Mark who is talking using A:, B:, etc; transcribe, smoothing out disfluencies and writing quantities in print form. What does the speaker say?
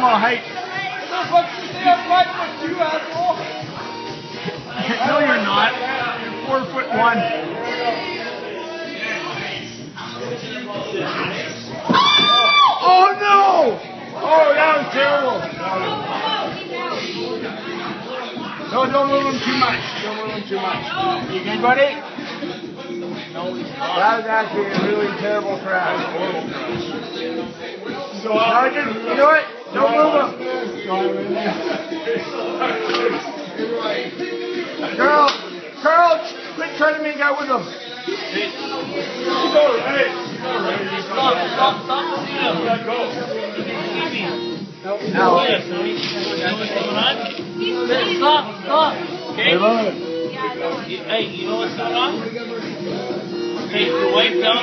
A: normal height. No, you're not. You're 4'1". Oh no! Oh, that was terrible. No, don't move him too much. Don't move him too much. You good, buddy? No, he's not. That was actually a really terrible crash. So, no, just, you know what? Don't move him. Carl, quit trying to make out with him. He's alright. Stop. Let go. Stop. Okay. Hey, you know what's going on? Hey, your wife down.